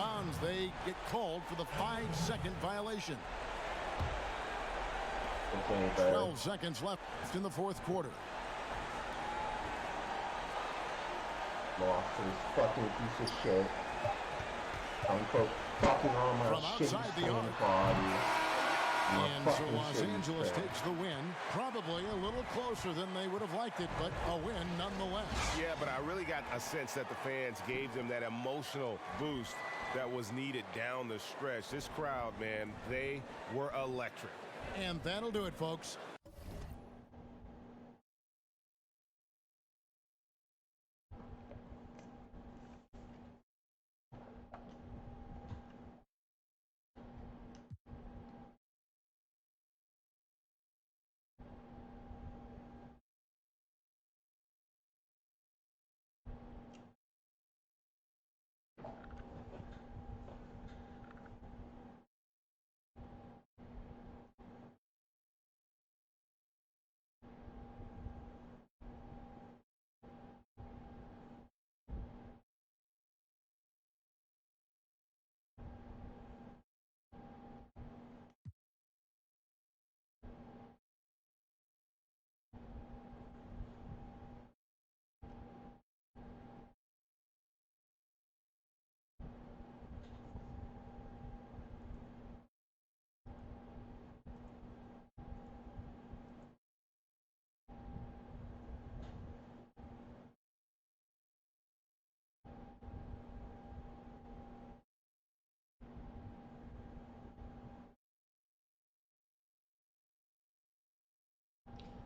bounds. They get called for the 5-second violation. 12 seconds left in the fourth quarter. Lost this fucking piece of shit. I'm fucking on my shit. From outside the arc. And so Los Angeles takes the win. Probably a little closer than they would have liked it, but a win nonetheless. Yeah, but I really got a sense that the fans gave them that emotional boost that was needed down the stretch. This crowd, man, they were electric. And that'll do it, folks.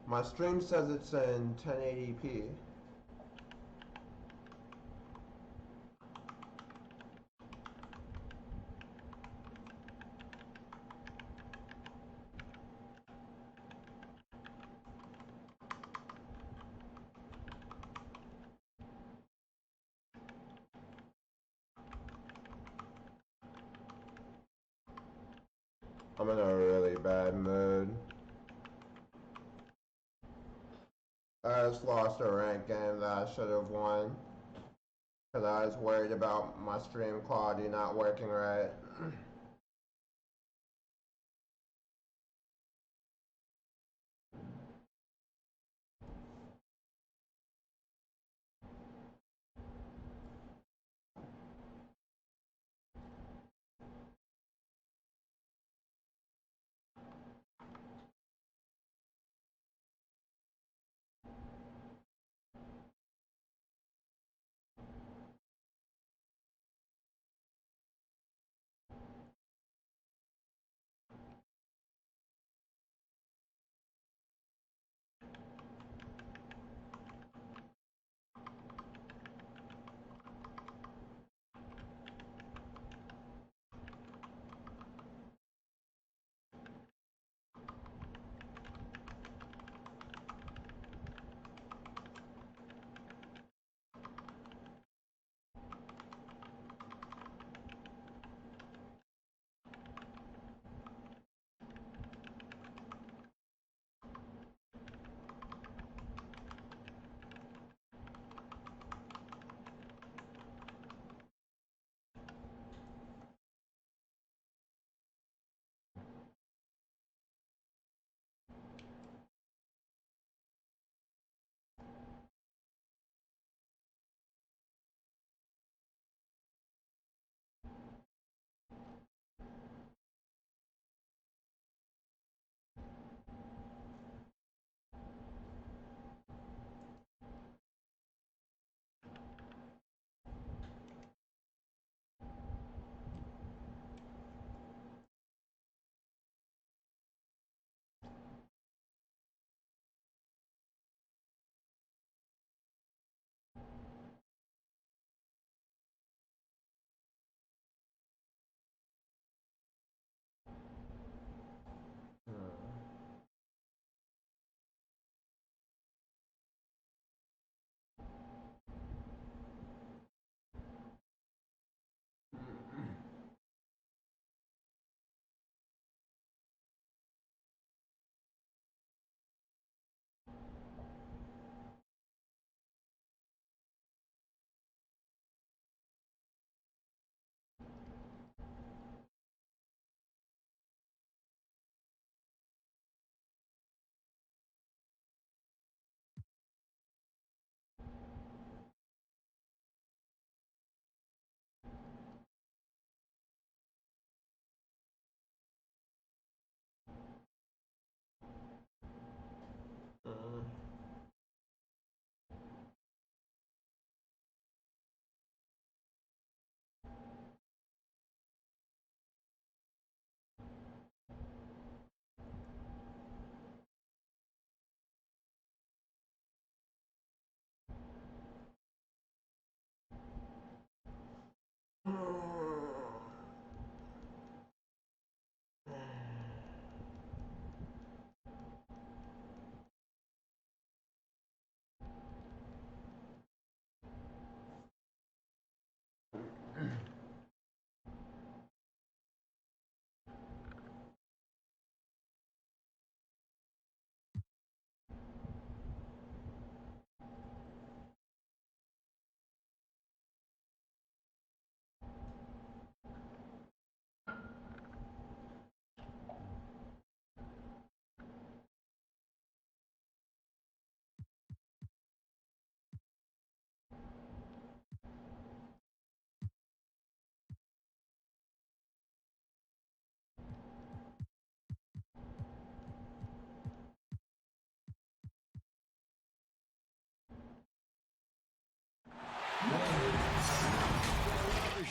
My stream says it's in 1080p. I'm in a really bad mood. I just lost a ranked game that I should have won because I was worried about my stream quality not working right.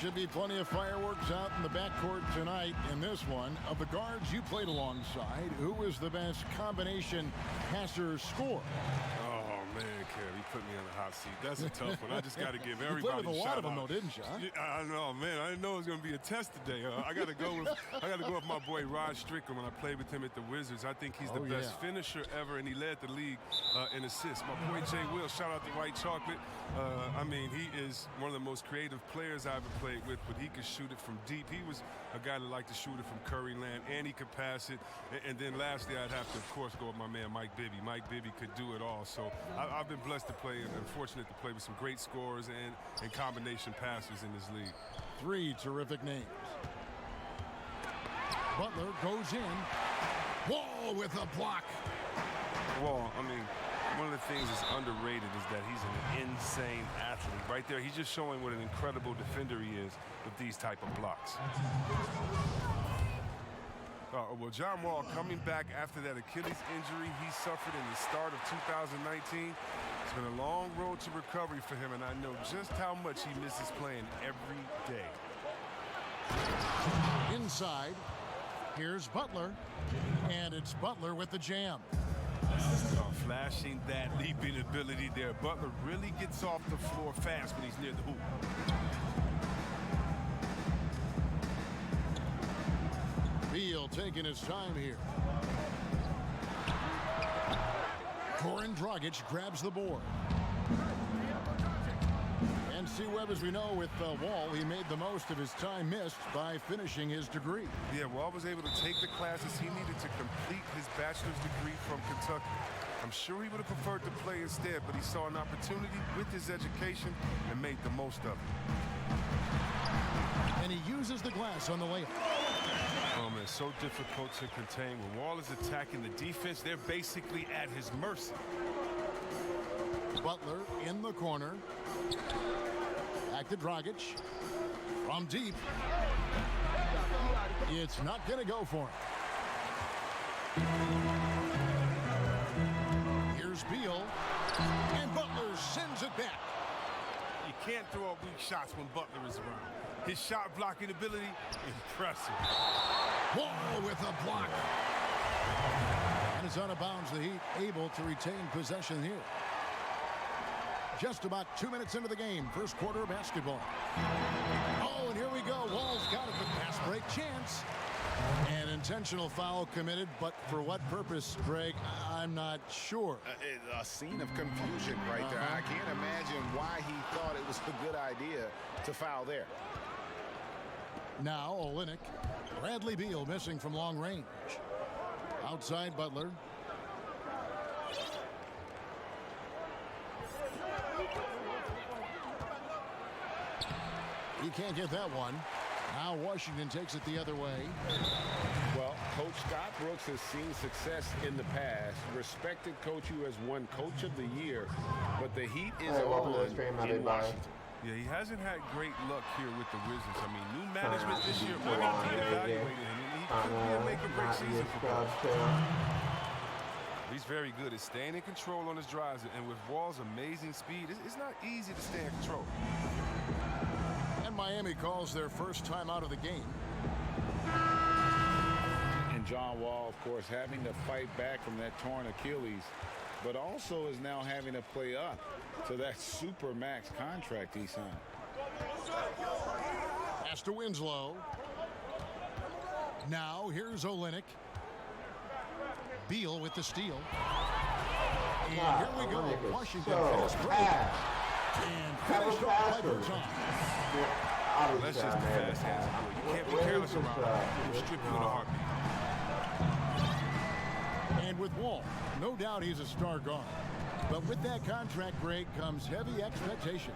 should be plenty of fireworks out in the backcourt tonight in this one. Of the guards you played alongside, who was the best combination passer scorer? Oh, man, Kev, you put me on the hot seat. That's a tough one. I just got to give everybody you played with a lot of them, out. though, didn't you? Huh? I know, man. I didn't know it was going to be a test today. I got to go with my boy Rod Strickland. When I played with him at the Wizards, I think he's the best finisher ever, and he led the league in assists. My boy Jay Will, shout out to White Chocolate. I mean, he is one of the most creative players I ever played with, but he could shoot it from deep. He was a guy that liked to shoot it from Curry land, and he could pass it. And then lastly, I'd have to, of course, go with my man Mike Bibby. Mike Bibby could do it all. So I've been blessed to play and fortunate to play with some great scorers and combination passers in this league. 3 terrific names. Butler goes in. Wall with a block. Wall, I mean, one of the things that's underrated is that he's an insane athlete. Right there, he's just showing what an incredible defender he is with these type of blocks. Well, John Wall coming back after that Achilles injury he suffered in the start of 2019. It's been a long road to recovery for him, and I know just how much he misses playing every day. Inside, here's Butler, and it's Butler with the jam. Flashing that leaping ability there. Butler really gets off the floor fast when he's near the hoop. Beal taking his time here. Goran Dragic grabs the board. And C. Webb, as we know, with Wall, he made the most of his time missed by finishing his degree. Yeah, Wall was able to take the classes he needed to complete his bachelor's degree from Kentucky. I'm sure he would have preferred to play instead, but he saw an opportunity with his education and made the most of it. And he uses the glass on the layup. Oh, man, so difficult to contain. When Wall is attacking the defense, they're basically at his mercy. Butler in the corner. Back to Dragic. From deep. It's not going to go for him. Here's Beal. And Butler sends it back. You can't throw up weak shots when Butler is around. His shot blocking ability, impressive. Wall with a block. And it's out of bounds. The Heat able to retain possession here. Just about 2 minutes into the game. First quarter of basketball. Oh, and here we go. Wall's got it. The pass break chance. An intentional foul committed, but for what purpose, Greg? I'm not sure. A scene of confusion right there. I can't imagine why he thought it was a good idea to foul there. Now Olynyk. Bradley Beal missing from long range. Outside Butler. He can't get that one. Now Washington takes it the other way. Well, Coach Scott Brooks has seen success in the past. Respected coach who has won Coach of the Year. But the Heat is on in Washington. Yeah, he hasn't had great luck here with the Wizards. I mean, new management this year might have reevaluated him. He could be a make-or-break season for them. He's very good at staying in control on his drives, and with Wall's amazing speed, it's not easy to stay in control. And Miami calls their first time out of the game. And John Wall, of course, having to fight back from that torn Achilles, but also is now having to play up to that super max contract he signed. Pass to Winslow. Now here's Olynyk. Beal with the steal. And here we go. Washington fast break. And finished off by Berton. That's just the fast hands. You can't be careless around him. He'll strip you in a heartbeat. And with Wall, no doubt he's a star guard. But with that contract break comes heavy expectation.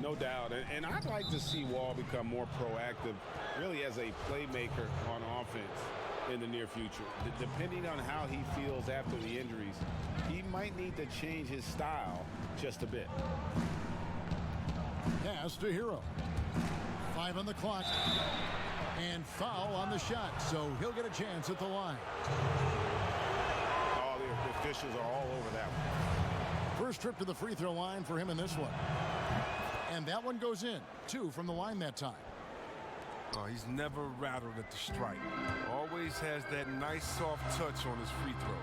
No doubt. And I'd like to see Wall become more proactive, really as a playmaker on offense in the near future. Depending on how he feels after the injuries, he might need to change his style just a bit. Pass to Hero. 5 on the clock. And foul on the shot, so he'll get a chance at the line. Oh, the officials are all over that one. First trip to the free throw line for him in this one. And that one goes in. 2 from the line that time. Oh, he's never rattled at the strike. Always has that nice soft touch on his free throws.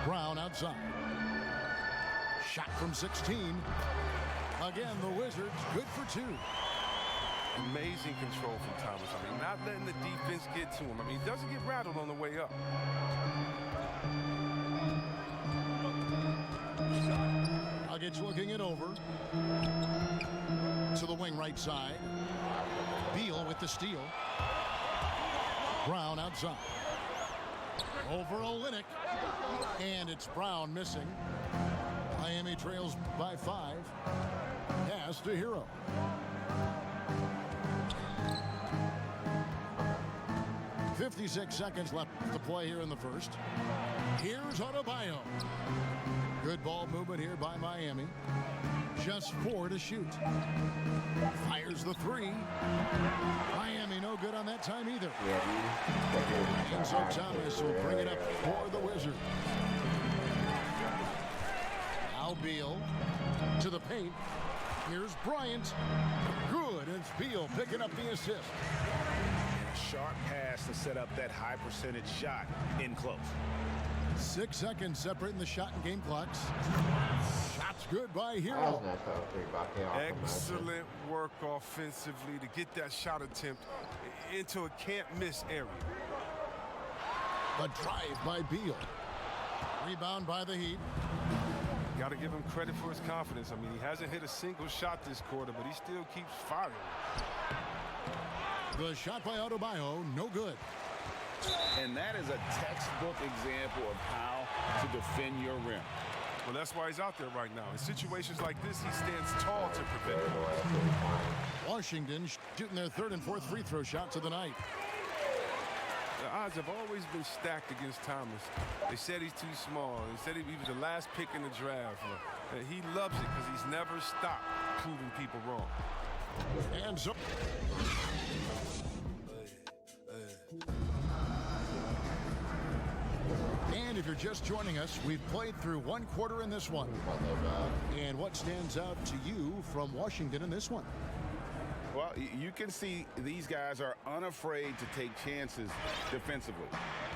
Brown outside. Shot from 16. Again, the Wizards good for 2. Amazing control from Thomas. I mean, not letting the defense get to him. I mean, he doesn't get rattled on the way up. Nuggets looking it over. To the wing right side. Beal with the steal. Brown outside. Over Olynyk. And it's Brown missing. Miami trails by 5. Pass to Hero. .56 seconds left to play here in the first. Here's Adebayo. Good ball movement here by Miami. Just 4 to shoot. Fires the 3. Miami no good on that time either. And so Thomas will bring it up for the Wizards. Now Beal to the paint. Here's Bryant. Good. It's Beal picking up the assist. Sharp pass to set up that high percentage shot in close. 6 seconds separating the shot and game clocks. Shots good by Hero. Excellent work offensively to get that shot attempt into a can't-miss area. The drive by Beal. Rebound by the Heat. Got to give him credit for his confidence. I mean, he hasn't hit a single shot this quarter, but he still keeps firing. The shot by Adebayo, no good. And that is a textbook example of how to defend your rim. Well, that's why he's out there right now. In situations like this, he stands tall to prevent it. Washington shooting their 3rd and 4th free throw shots of the night. The odds have always been stacked against Thomas. They said he's too small. They said he was the last pick in the draft. He loves it because he's never stopped proving people wrong. And so... And if you're just joining us, we've played through 1 quarter in this one. And what stands out to you from Washington in this one? Well, you can see these guys are unafraid to take chances defensively.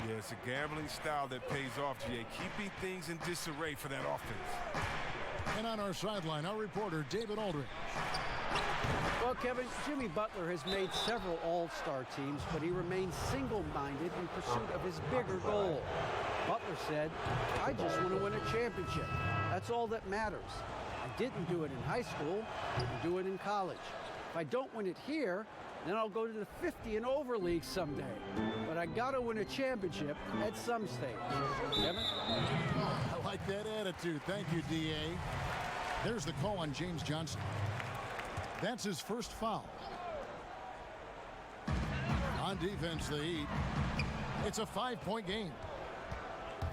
Yeah, it's a gambling style that pays off, GA. Keeping things in disarray for that offense. And on our sideline, our reporter, David Aldridge. Well, Kevin, Jimmy Butler has made several all-star teams, but he remains single-minded in pursuit of his bigger goal. Butler said, "I just want to win a championship. That's all that matters. I didn't do it in high school. I didn't do it in college. If I don't win it here, then I'll go to the 50 and over league someday. But I got to win a championship at some stage." Kevin? I like that attitude. Thank you, D.A. There's the call on James Johnson. That's his first foul. On defense, the Heat. It's a 5-point game.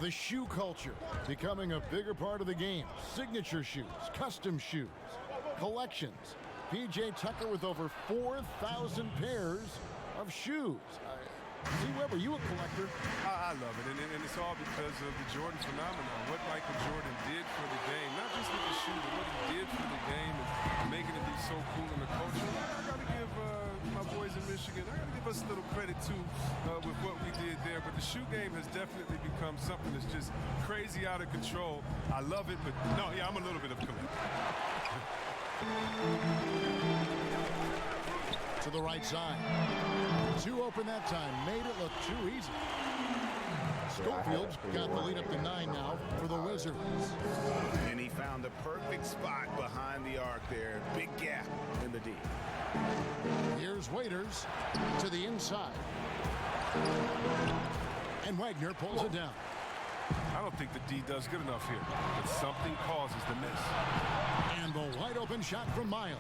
The shoe culture becoming a bigger part of the game. Signature shoes, custom shoes, collections. P.J. Tucker with over 4,000 pairs of shoes. See, Weber, you a collector? I love it, and it's all because of the Jordan phenomenon. What Michael Jordan did for the game, not just with the shoe, but what he did for the game and making it be so cool in the culture. I got to give my boys in Michigan, I got to give us a little credit, too, with what we did there. But the shoe game has definitely become something that's just crazy out of control. I love it, but no, yeah, I'm a little bit of a collector. To the right side. 2 open that time. Made it look too easy. Schofield's got the lead up to 9 now for the Wizards. And he found the perfect spot behind the arc there. Big gap in the D. Here's Waiters to the inside. And Wagner pulls it down. I don't think the D does good enough here, but something causes the miss. And the wide open shot from Miles.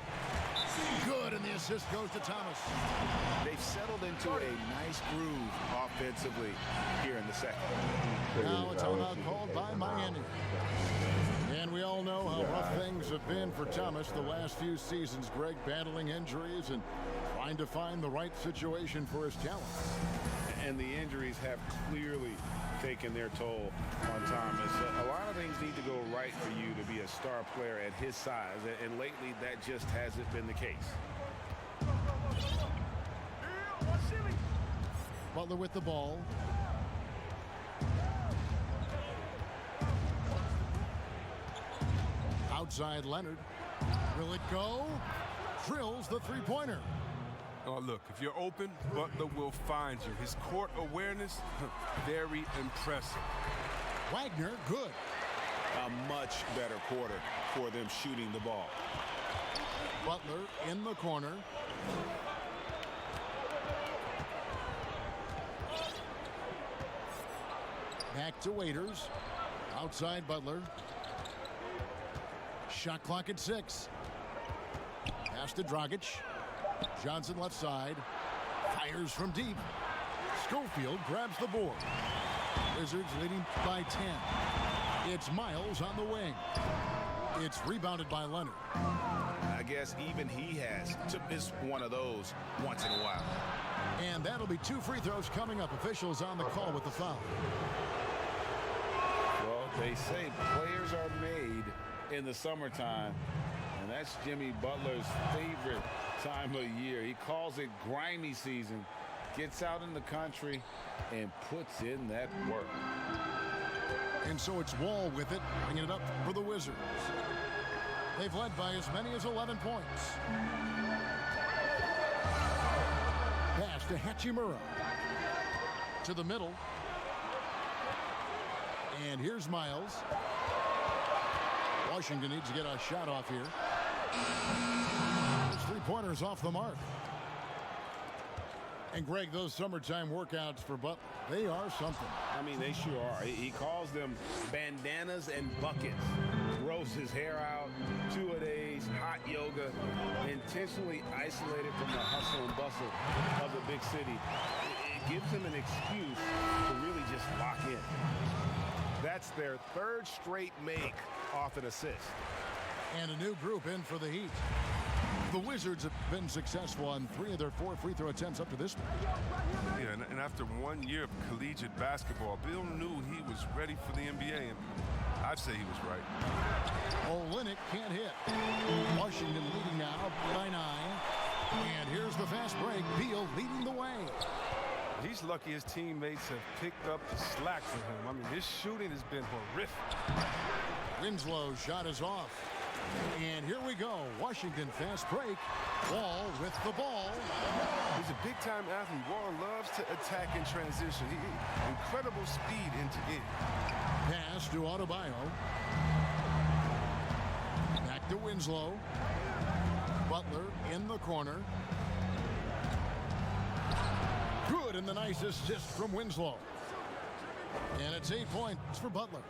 Good, and the assist goes to Thomas. They've settled into a nice groove offensively here in the second. Now a timeout called by Miami. And we all know how rough things have been for Thomas the last few seasons, Greg, battling injuries and trying to find the right situation for his talent. and the injuries have clearly taken their toll on Thomas. A lot of things need to go right for you to be a star player at his size, and lately that just hasn't been the case. Butler with the ball. Outside Leonard. Will it go? Drills the three-pointer. Oh, look, if you're open, Butler will find you. His court awareness, very impressive. Wagner, good. A much better quarter for them shooting the ball. Butler in the corner. Back to Waiters. Outside Butler. Shot clock at 6. Pass to Dragic. Johnson left side. Fires from deep. Schofield grabs the board. Wizards leading by 10. It's Miles on the wing. It's rebounded by Leonard. I guess even he has to miss one of those once in a while. And that'll be 2 free throws coming up. Officials on the call with the foul. Well, they say players are made in the summertime, and that's Jimmy Butler's favorite time of year. He calls it grimy season, gets out in the country, and puts in that work. And so it's Wall with it, bringing it up for the Wizards. They've led by as many as 11 points. Pass to Hachimura. To the middle. And here's Miles. Washington needs to get a shot off here. Those three-pointers off the mark. And Greg, those summertime workouts for Butler, they are something. I mean, they sure are. He calls them bandanas and buckets. Grows his hair out, 2-a-days, hot yoga, intentionally isolated from the hustle and bustle of the big city. It gives him an excuse to really just lock in. That's their 3rd straight make off an assist. And a new group in for the Heat. The Wizards have been successful on 3 of their 4 free throw attempts up to this point. Yeah, and after 1 year of collegiate basketball, Bill knew he was ready for the NBA, and I'd say he was right. Olynyk can't hit. Washington leading now by 9. And here's the fast break. Beal leading the way. He's lucky his teammates have picked up the slack for him. I mean, his shooting has been horrific. Winslow's shot is off. And here we go. Washington fast break. Wall with the ball. He's a big-time athlete. Wall loves to attack in transition. Incredible speed into it. Pass to Adebayo. Back to Winslow. Butler in the corner. Good, and the nice assist from Winslow. And it's 8 points for Butler.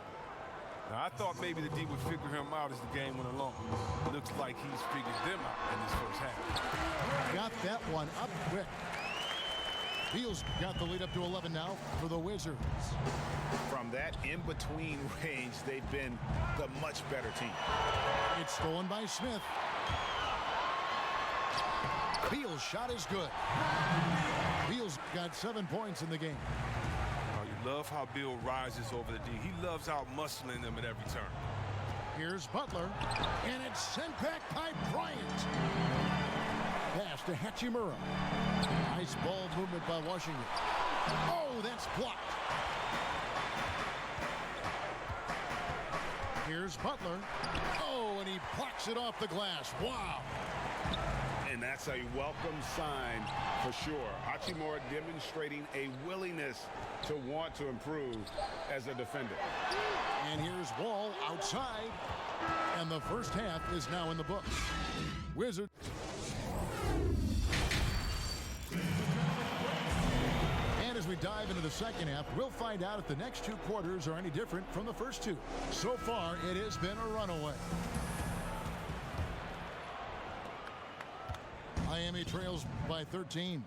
Now, I thought maybe the D would figure him out as the game went along. Looks like he's figured them out in this first half. Got that one up quick. Beal's got the lead up to 11 now for the Wizards. From that in-between range, they've been the much better team. It's stolen by Smith. Beal's shot is good. Beal's got 7 points in the game. You love how Bill rises over the D. He loves out-muscling them at every turn. Here's Butler, and it's sent back by Bryant. Pass to Hachimura. Nice ball movement by Washington. Oh, that's blocked. Here's Butler. Oh, and he blocks it off the glass. Wow. And that's a welcome sign for sure. Hachimura demonstrating a willingness to want to improve as a defender. And here's Wall outside. And the first half is now in the books. Wizards. And as we dive into the second half, we'll find out if the next 2 quarters are any different from the first 2. So far, it has been a runaway. Miami trails by 13.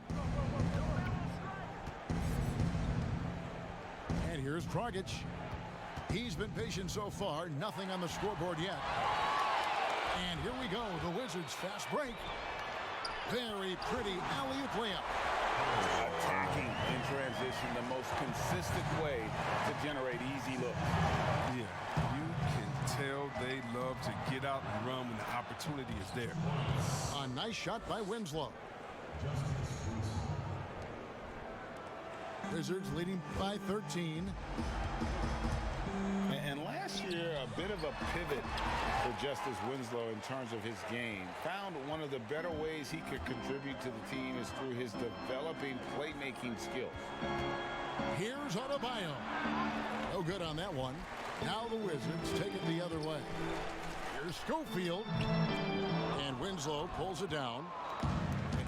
And here's Dragic. He's been patient so far. Nothing on the scoreboard yet. And here we go. The Wizards fast break. Very pretty alley-oop layup. Attacking in transition, the most consistent way to generate easy looks. Yeah, you can tell they love to get out and run when the opportunity is there. A nice shot by Winslow. Wizards leading by 13. And last year, a bit of a pivot for Justice Winslow in terms of his game. Found one of the better ways he could contribute to the team is through his developing playmaking skills. Here's Adebayo. No good on that one. Now the Wizards take it the other way. Here's Schofield. And Winslow pulls it down.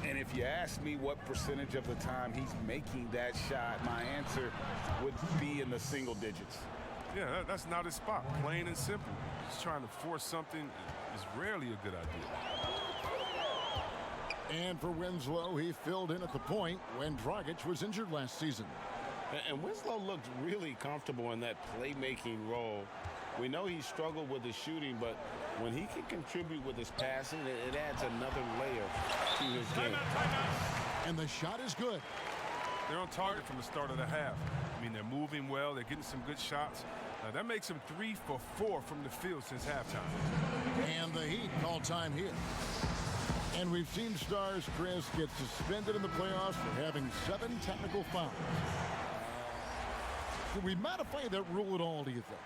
And if you ask me what percentage of the time he's making that shot, my answer would be in the single digits. Yeah, that's not his spot, plain and simple. Just trying to force something is rarely a good idea. And for Winslow, he filled in at the point when Dragic was injured last season. And Winslow looked really comfortable in that playmaking role. We know he struggled with his shooting, but when he can contribute with his passing, it adds another layer to his game. And the shot is good. They're on target from the start of the half. I mean, they're moving well. They're getting some good shots. That makes them 3 for 4 from the field since halftime. And the Heat call time here. And we've seen stars, Chris, get suspended in the playoffs for having 7 technical fouls. Should we modify that rule at all, do you think?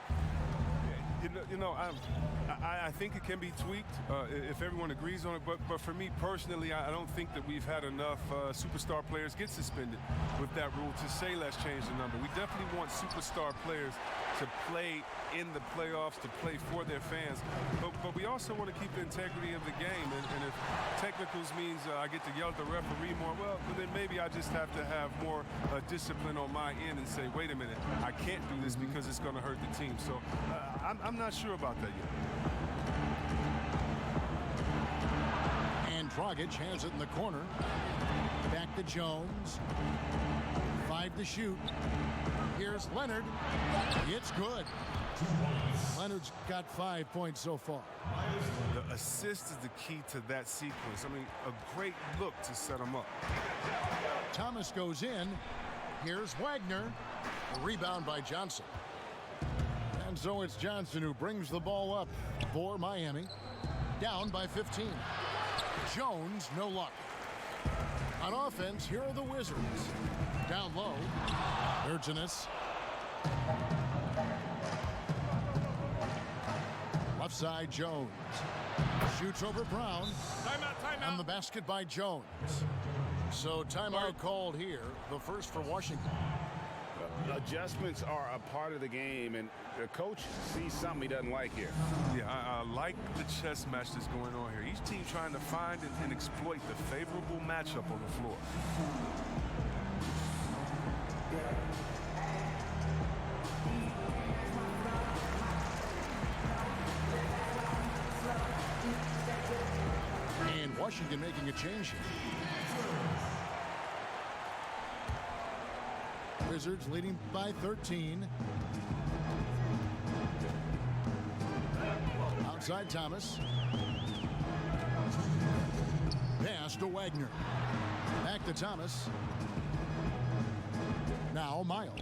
I think it can be tweaked if everyone agrees on it. But for me personally, I don't think that we've had enough superstar players get suspended with that rule to say let's change the number. We definitely want superstar players to play in the playoffs, to play for their fans. But we also want to keep the integrity of the game. And if technicals means I get to yell at the referee more, well, then maybe I just have to have more discipline on my end and say, wait a minute, I can't do this because it's going to hurt the team. So I'm not sure about that yet. And Dragic has it in the corner. Back to Jones. 5 to shoot. Here's Leonard. It's good. Leonard's got 5 points so far. The assist is the key to that sequence. I mean, a great look to set him up. Thomas goes in. Here's Wagner. A rebound by Johnson. And so it's Johnson who brings the ball up for Miami. Down by 15. Jones, no luck. On offense, here are the Wizards. Down low. Urginus. Left side, Jones. Shoots over Brown. Timeout. On the basket by Jones. So timeout called here. The first for Washington. Adjustments are a part of the game, and the coach sees something he doesn't like here. Yeah, I like the chess match that's going on here. Each team trying to find and exploit the favorable matchup on the floor. And Washington making a change here. Wizards leading by 13. Outside Thomas. Pass to Wagner. Back to Thomas. Now Miles.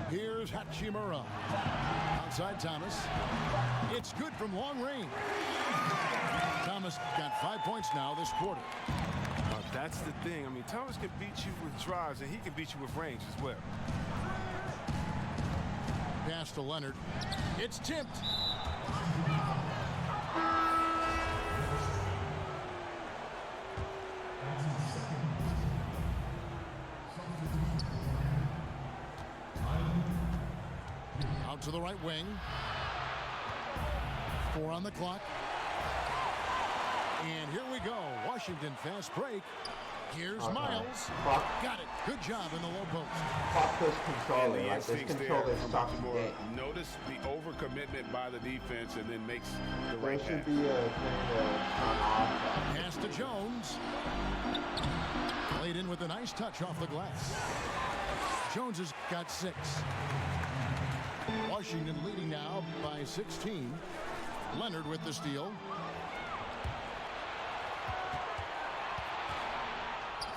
Here's Hachimura. Outside Thomas. It's good from long range. Thomas got 5 points now this quarter. That's the thing. I mean, Thomas can beat you with drives, and he can beat you with range as well. Pass to Leonard. It's tipped. Out to the right wing. 4 on the clock. And here we go. Washington fast break. Here's Miles. Got it. Good job in the low post. Clock is controlling. Like this control is stopping the game. Notice the overcommitment by the defense and then makes the There right should pass. be a thing to turn off. Pass to Jones. Played in with a nice touch off the glass. Jones has got 6. Washington leading now by 16. Leonard with the steal.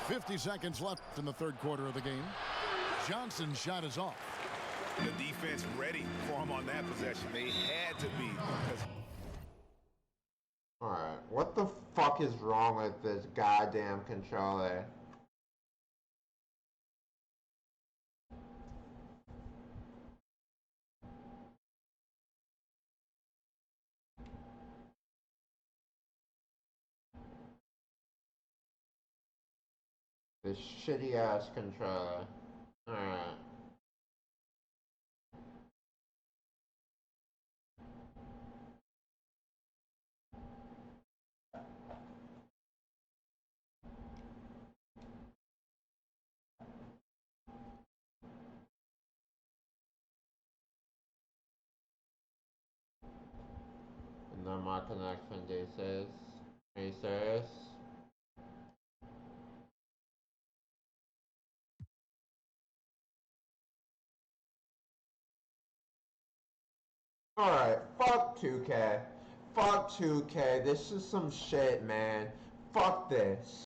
50 seconds left in the third quarter of the game. Johnson's shot is off. The defense ready for him on that possession. They had to be. Alright, what the fuck is wrong with this goddamn controller? This shitty ass controller. Alright. And then my connection, this is. Are you serious? Alright, fuck 2K. Fuck 2K. This is some shit, man. Fuck this.